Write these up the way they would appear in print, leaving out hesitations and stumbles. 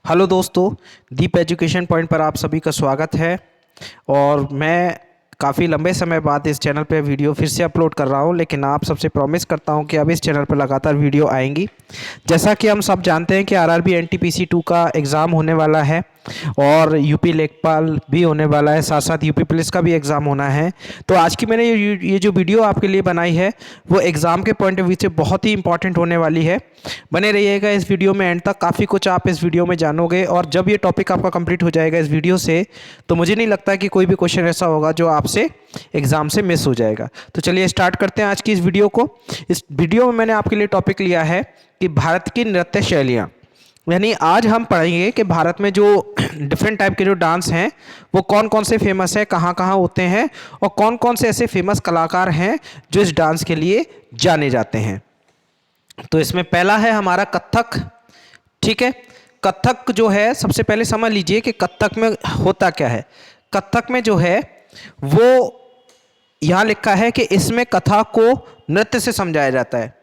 Hello दोस्तों, दीप education point पर आप सभी का स्वागत है। और मैं काफ़ी लंबे समय बाद इस चैनल पे वीडियो फिर से अपलोड कर रहा हूं, लेकिन आप सबसे प्रॉमिस करता हूं कि अब इस चैनल पर लगातार वीडियो आएंगी। जैसा कि हम सब जानते हैं कि आरआरबी एनटीपीसी 2 का एग्ज़ाम होने वाला है और यूपी लेखपाल भी होने वाला है, साथ साथ यूपी पुलिस का भी एग्ज़ाम होना है। तो आज की मैंने ये जो वीडियो आपके लिए बनाई है वो एग्ज़ाम के पॉइंट ऑफ व्यू से बहुत ही इंपॉर्टेंट होने वाली है। बने रहिएगा इस वीडियो में एंड तक, काफ़ी कुछ आप इस वीडियो में जानोगे। और जब ये टॉपिक आपका कंप्लीट हो जाएगा इस वीडियो से, तो मुझे नहीं लगता कि कोई भी क्वेश्चन ऐसा होगा जो आपसे एग्ज़ाम से मिस हो जाएगा। तो चलिए स्टार्ट करते हैं आज की इस वीडियो को। इस वीडियो में मैंने आपके लिए टॉपिक लिया है कि भारत की नृत्य शैलियाँ, यानी आज हम पढ़ेंगे कि भारत में जो डिफरेंट टाइप के जो डांस हैं वो कौन कौन से फेमस हैं, कहाँ कहाँ होते हैं, और कौन कौन से ऐसे फेमस कलाकार हैं जो इस डांस के लिए जाने जाते हैं। तो इसमें पहला है हमारा कथक। ठीक है, कथक जो है, सबसे पहले समझ लीजिए कि कथक में होता क्या है। कथक में जो है वो यहाँ लिखा है कि इसमें कथा को नृत्य से समझाया जाता है।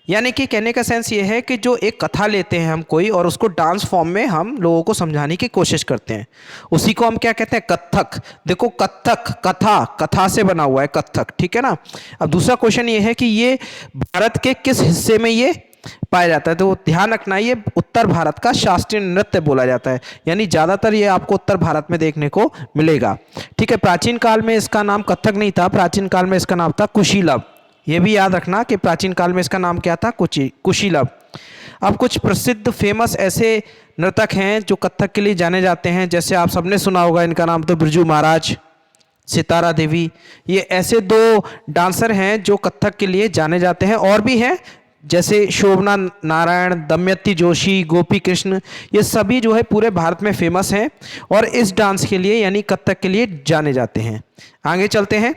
यानी कि कहने का सेंस ये है कि जो एक कथा लेते हैं हम कोई, और उसको डांस फॉर्म में हम लोगों को समझाने की कोशिश करते हैं, उसी को हम क्या कहते हैं, कथक। देखो, कथक कथा, कथा से बना हुआ है कथक, ठीक है ना। अब दूसरा क्वेश्चन ये है कि ये भारत के किस हिस्से में ये पाया जाता है। तो ध्यान रखना, ये उत्तर भारत का शास्त्रीय नृत्य बोला जाता है, यानी ज़्यादातर ये आपको उत्तर भारत में देखने को मिलेगा। ठीक है, प्राचीन काल में इसका नाम कथक नहीं था, प्राचीन काल में इसका नाम था कुशीलव। ये भी याद रखना कि प्राचीन काल में इसका नाम क्या था, कुशीलव। अब कुछ प्रसिद्ध फेमस ऐसे नर्तक हैं जो कथक के लिए जाने जाते हैं, जैसे आप सबने सुना होगा इनका नाम, तो बिरजू महाराज, सितारा देवी। ये ऐसे दो डांसर हैं जो कथक के लिए जाने जाते हैं। और भी हैं जैसे शोभना नारायण, दमयंती जोशी, गोपी कृष्ण, ये सभी जो है पूरे भारत में फेमस हैं और इस डांस के लिए यानी कथक के लिए जाने जाते हैं। आगे चलते हैं।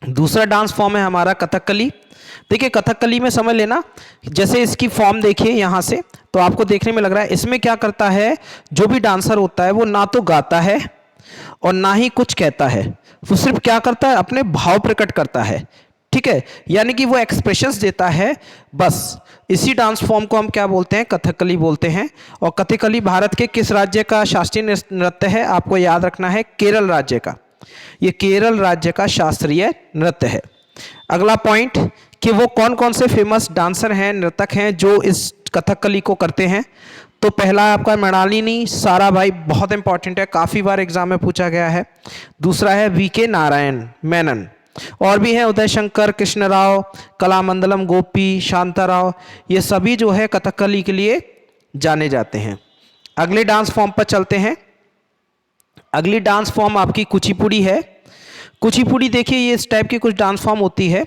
दूसरा डांस फॉर्म है हमारा कथकली। देखिए, कथकली में समझ लेना, जैसे इसकी फॉर्म देखिए यहाँ से, तो आपको देखने में लग रहा है इसमें क्या करता है, जो भी डांसर होता है वो ना तो गाता है और ना ही कुछ कहता है, वो सिर्फ क्या करता है, अपने भाव प्रकट करता है। ठीक है, यानी कि वो एक्सप्रेशंस देता है बस। इसी डांस फॉर्म को हम क्या बोलते हैं, कथकली बोलते हैं। और कथकली भारत के किस राज्य का शास्त्रीय नृत्य है, आपको याद रखना है, केरल राज्य का। ये केरल राज्य का शास्त्रीय नृत्य है। अगला पॉइंट कि वो कौन कौन से फेमस डांसर हैं, नर्तक हैं जो इस कथकली को करते हैं। तो पहला आपका मृणालिनी साराभाई, बहुत इंपॉर्टेंट है, काफ़ी बार एग्जाम में पूछा गया है। दूसरा है वीके नारायण मेनन। और भी हैं उदय शंकर, कृष्ण राव, कलामंडलम गोपी, शांताराव, ये सभी जो है कथकली के लिए जाने जाते हैं। अगले डांस फॉर्म पर चलते हैं। अगली डांस फॉर्म आपकी कुचिपुड़ी है। कुचिपुड़ी देखिए, ये इस टाइप की कुछ डांस फॉर्म होती है।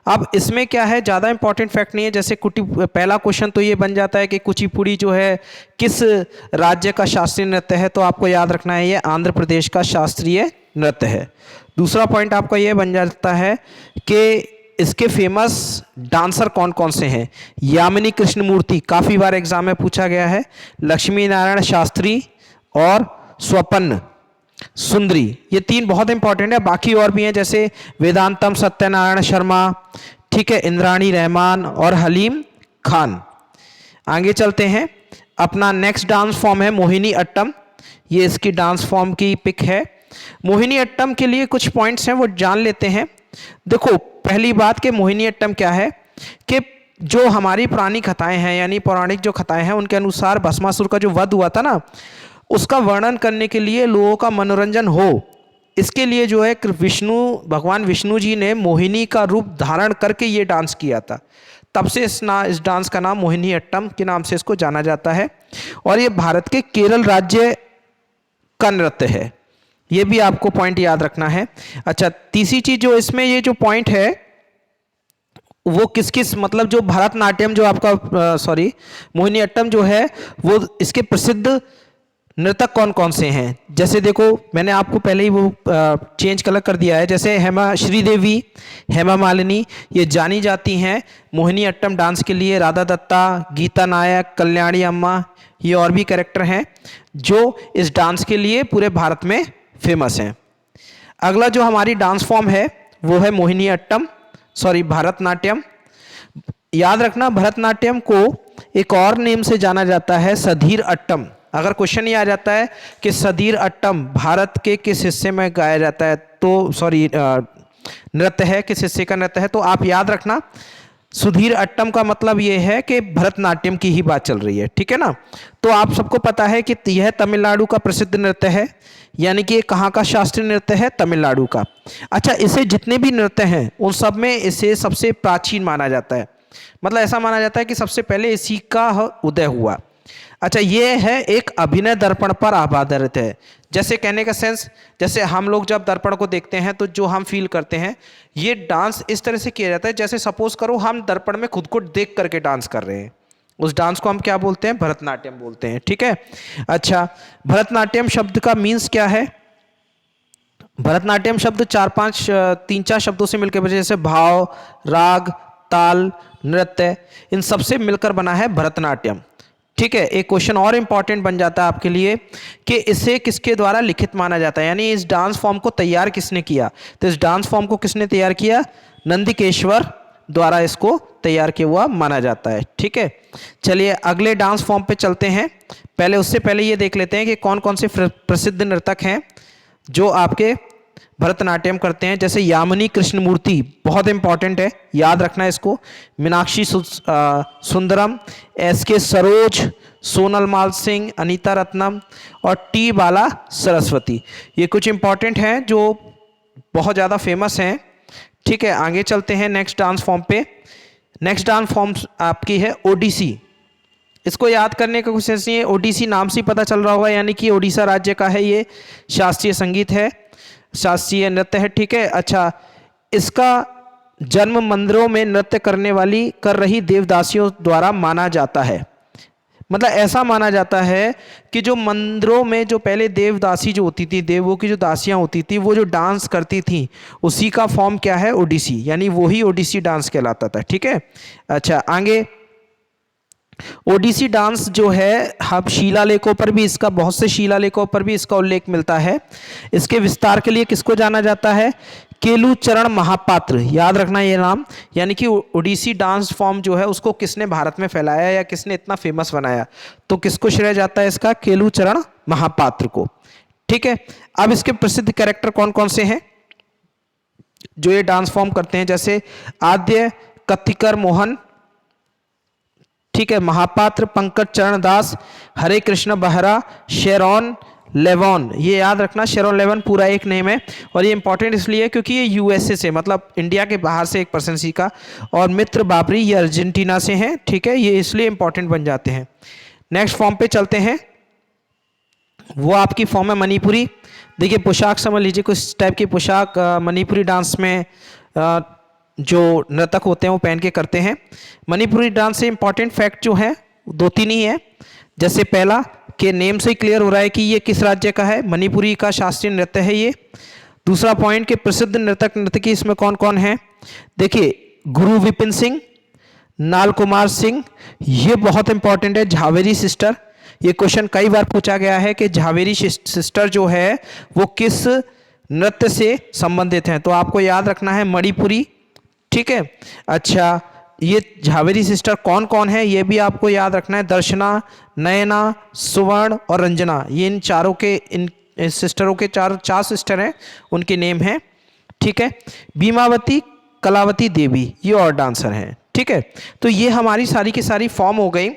अब इसमें क्या है, ज़्यादा इंपॉर्टेंट फैक्ट नहीं है। जैसे पहला क्वेश्चन तो ये बन जाता है कि कुचिपुड़ी जो है किस राज्य का शास्त्रीय नृत्य है, तो आपको याद रखना है ये आंध्र प्रदेश का शास्त्रीय नृत्य है। दूसरा पॉइंट आपका ये बन जाता है कि इसके फेमस डांसर कौन कौन से हैं। यामिनी कृष्णमूर्ति, काफ़ी बार एग्जाम में पूछा गया है। लक्ष्मी नारायण शास्त्री और स्वपन सुंदरी, ये तीन बहुत इंपॉर्टेंट है। बाकी और भी हैं जैसे वेदांतम सत्यनारायण शर्मा, ठीक है, इंद्राणी रहमान और हलीम खान। आगे चलते हैं। अपना नेक्स्ट डांस फॉर्म है मोहिनी अट्टम। ये इसकी डांस फॉर्म की पिक है। मोहिनी अट्टम के लिए कुछ पॉइंट्स हैं वो जान लेते हैं। देखो, पहली बात कि मोहिनी अट्टम क्या है कि जो हमारी पुरानी कथाएं हैं, यानी पौराणिक जो कथाएं हैं, उनके अनुसार भस्मासुर का जो वध हुआ था ना, उसका वर्णन करने के लिए, लोगों का मनोरंजन हो, इसके लिए जो है भगवान विष्णु जी ने मोहिनी का रूप धारण करके ये डांस किया था। तब से इस डांस का नाम मोहिनी अट्टम के नाम से इसको जाना जाता है। और ये भारत के केरल राज्य का नृत्य है, ये भी आपको पॉइंट याद रखना है। अच्छा, तीसरी चीज जो इसमें ये जो पॉइंट है वो किस किस, मतलब जो भरतनाट्यम जो आपका मोहिनी अट्टम जो है वो इसके प्रसिद्ध नृतक कौन कौन से हैं। जैसे देखो, मैंने आपको पहले ही वो चेंज कलर कर दिया है। जैसे हेमा श्रीदेवी, हेमा मालिनी, ये जानी जाती हैं मोहिनी अट्टम डांस के लिए। राधा दत्ता, गीता नायक, कल्याणी अम्मा, ये और भी कैरेक्टर हैं जो इस डांस के लिए पूरे भारत में फेमस हैं। अगला जो हमारी डांस फॉर्म है वो है मोहिनी अट्टम, भरतनाट्यम। याद रखना, भरतनाट्यम को एक और नेम से जाना जाता है, सधीर अट्टम। अगर क्वेश्चन ये आ जाता है कि सदीर अट्टम भारत के किस हिस्से में गाया जाता है, तो सॉरी नृत्य है, किस हिस्से का नृत्य है, तो आप याद रखना सुधीर अट्टम का मतलब ये है कि भरतनाट्यम की ही बात चल रही है, ठीक है ना। तो आप सबको पता है कि यह तमिलनाडु का प्रसिद्ध नृत्य है, यानी कि कहाँ का शास्त्रीय नृत्य है, तमिलनाडु का। अच्छा, इसे जितने भी नृत्य हैं उन सब में इसे सबसे प्राचीन माना जाता है, मतलब ऐसा माना जाता है कि सबसे पहले इसी का उदय हुआ। अच्छा, ये है एक अभिनय दर्पण पर आधारित है। जैसे कहने का सेंस, जैसे हम लोग जब दर्पण को देखते हैं तो जो हम फील करते हैं, ये डांस इस तरह से किया जाता है जैसे सपोज करो हम दर्पण में खुद को देख करके डांस कर रहे हैं। उस डांस को हम क्या बोलते हैं, भरतनाट्यम बोलते हैं, ठीक है। अच्छा, भरतनाट्यम शब्द का मीन्स क्या है? भरतनाट्यम शब्द तीन चार शब्दों से मिलकर बने, जैसे भाव, राग, ताल, नृत्य, इन सबसे मिलकर बना है भरतनाट्यम, ठीक है। एक क्वेश्चन और इंपॉर्टेंट बन जाता है आपके लिए कि इसे किसके द्वारा लिखित माना जाता है, यानी इस डांस फॉर्म को तैयार किसने किया। तो इस डांस फॉर्म को किसने तैयार किया? नंदिकेश्वर द्वारा इसको तैयार किया हुआ माना जाता है, ठीक है। चलिए अगले डांस फॉर्म पे चलते हैं। उससे पहले ये देख लेते हैं कि कौन कौन से प्रसिद्ध नर्तक हैं जो आपके भरतनाट्यम करते हैं। जैसे यामिनी कृष्णमूर्ति, बहुत इंपॉर्टेंट है, याद रखना इसको। मीनाक्षी सुंदरम, एस के सरोज, सोनल माल सिंह, अनीता रत्नम और टी बाला सरस्वती, ये कुछ इंपॉर्टेंट हैं जो बहुत ज़्यादा फेमस हैं, ठीक है। आगे चलते हैं नेक्स्ट डांस फॉर्म पे। नेक्स्ट डांस फॉर्म आपकी है ओडिसी। इसको याद करने का कुछ सेंस नहीं है, ओडिसी नाम से ही पता चल रहा होगा, यानी कि ओडिशा राज्य का है, ये शास्त्रीय संगीत है, शास्त्रीय नृत्य है, ठीक है। अच्छा, इसका जन्म मंदिरों में नृत्य कर रही देवदासियों द्वारा माना जाता है। मतलब ऐसा माना जाता है कि जो मंदिरों में जो पहले देवदासी जो होती थी, देवों की जो दासियां होती थी, वो जो डांस करती थी, उसी का फॉर्म क्या है, ओडिसी, यानी वही ओडिसी डांस कहलाता था, ठीक है। अच्छा, आगे ओडिसी डांस जो है, हम शिलालेखों पर भी इसका, बहुत से शिलालेखों पर भी इसका उल्लेख मिलता है। इसके विस्तार के लिए किसको जाना जाता है? केलुचरण महापात्र, याद रखना ये नाम। यानी कि ओडिसी डांस फॉर्म जो है उसको किसने भारत में फैलाया या किसने इतना फेमस बनाया, तो किसको श्रेय जाता है इसका? केलुचरण महापात्र को, ठीक है। अब इसके प्रसिद्ध कैरेक्टर कौन कौन से हैं जो ये डांस फॉर्म करते हैं? जैसे आद्य कत्तिकर मोहन, ठीक है, महापात्र पंकज चरण दास, हरे कृष्ण बहरा, शेरॉन लेवॉन, ये याद रखना, शेरॉन लेवॉन पूरा एक नेम है, और ये इंपॉर्टेंट इसलिए क्योंकि ये यूएसए से, मतलब इंडिया के बाहर से एक पर्सन सी का, और मित्र बाबरी ये अर्जेंटीना से हैं, ठीक है, ये इसलिए इंपॉर्टेंट बन जाते हैं। नेक्स्ट फॉर्म पे चलते हैं, वो आपकी फॉर्म है मणिपुरी। देखिए पोशाक समझ लीजिए, कुछ टाइप की पोशाक मणिपुरी डांस में जो नर्तक होते हैं वो पहन के करते हैं। मणिपुरी डांस से इंपॉर्टेंट फैक्ट जो है दो तीन ही है। जैसे पहला कि नेम से ही क्लियर हो रहा है कि ये किस राज्य का है, मणिपुरी का शास्त्रीय नृत्य है ये। दूसरा पॉइंट कि प्रसिद्ध नर्तक नर्तकी इसमें कौन कौन है, देखिए गुरु विपिन सिंह, नाल कुमार सिंह, ये बहुत इंपॉर्टेंट है, झावेरी सिस्टर, ये क्वेश्चन कई बार पूछा गया है कि झावेरी सिस्टर जो है वो किस नृत्य से संबंधित हैं, तो आपको याद रखना है मणिपुरी, ठीक है। अच्छा, ये झावेरी सिस्टर कौन कौन है ये भी आपको याद रखना है, दर्शना, नयना, सुवर्ण और रंजना, ये इन चारों के, इन सिस्टरों के चार सिस्टर हैं, उनके नेम हैं, ठीक है। बीमावती, कलावती देवी, ये और डांसर हैं, ठीक है। तो ये हमारी सारी की सारी फॉर्म हो गई,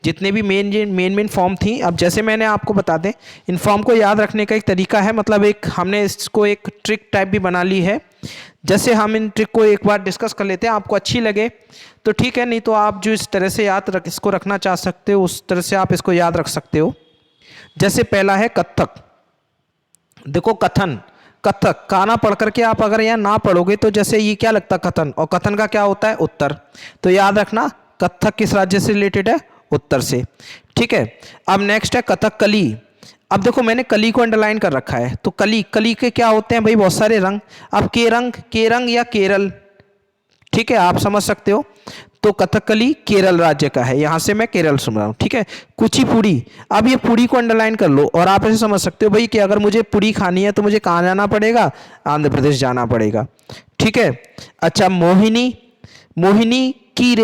जितने भी मेन फॉर्म थी। अब जैसे मैंने आपको बता दें, इन फॉर्म को याद रखने का एक तरीका है, मतलब एक हमने इसको एक ट्रिक टाइप भी बना ली है। जैसे हम इन ट्रिक को एक बार डिस्कस कर लेते हैं, आपको अच्छी लगे तो ठीक है, नहीं तो आप जो इस तरह से इसको रखना चाह सकते हो उस तरह से आप इसको याद रख सकते हो। जैसे पहला है कथक, देखो कथन, कथक काना पढ़ करके आप अगर यहाँ ना पढ़ोगे तो जैसे ये क्या लगता है कथन, और कथन का क्या होता है उत्तर, तो याद रखना कथक किस राज्य से रिलेटेड है, उत्तर से, ठीक है। अब नेक्स्ट है कथकली। अब देखो मैंने कली को अंडरलाइन कर रखा है, तो कली के क्या होते हैं भाई, बहुत सारे रंग। अब के रंग या केरल, ठीक है, आप समझ सकते हो। तो कथकली केरल राज्य का है, यहां से मैं केरल सुन रहा हूं, ठीक है। कुचिपुड़ी, अब ये पुड़ी को अंडरलाइन कर लो और आप ऐसे समझ सकते हो भाई कि अगर मुझे पुड़ी खानी है तो मुझे कहाँ जाना पड़ेगा, आंध्र प्रदेश जाना पड़ेगा, ठीक है। अच्छा, मोहिनी, मोहिनी की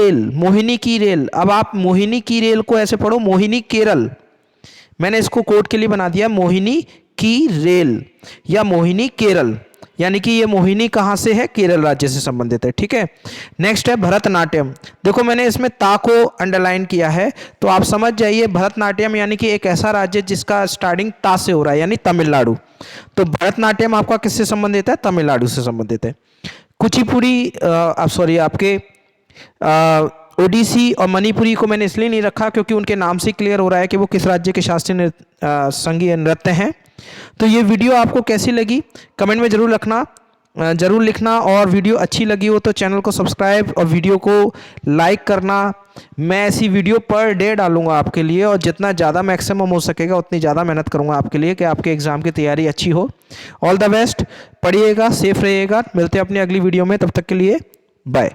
रेल, अब आप मोहिनी की रेल को ऐसे पढ़ो, मोहिनी केरल, मैंने इसको कोड के लिए बना दिया मोहिनी की रेल या मोहिनी केरल, यानी कि ये मोहिनी कहाँ से है, केरल राज्य से संबंधित है। ठीक है। नेक्स्ट है भरतनाट्यम। देखो मैंने इसमें ता को अंडरलाइन किया है, तो आप समझ जाइए भरतनाट्यम यानी कि एक ऐसा राज्य जिसका स्टार्टिंग ता से हो रहा है, यानी तमिलनाडु। तो भरतनाट्यम आपका किससे संबंधित है, तमिलनाडु से संबंधित है। कुचिपुड़ी सॉरी आपके ओडिसी और मणिपुरी को मैंने इसलिए नहीं रखा क्योंकि उनके नाम से क्लियर हो रहा है कि वो किस राज्य के शास्त्रीय संगीत नृत्य हैं। तो ये वीडियो आपको कैसी लगी कमेंट में ज़रूर लिखना, और वीडियो अच्छी लगी हो तो चैनल को सब्सक्राइब और वीडियो को लाइक करना। मैं ऐसी वीडियो पर डे डालूंगा आपके लिए, और जितना ज़्यादा मैक्सिमम हो सकेगा उतनी ज़्यादा मेहनत करूंगा आपके लिए कि आपके एग्ज़ाम की तैयारी अच्छी हो। ऑल द बेस्ट, पढ़िएगा, सेफ रहिएगा, मिलते हैं अपनी अगली वीडियो में, तब तक के लिए बाय।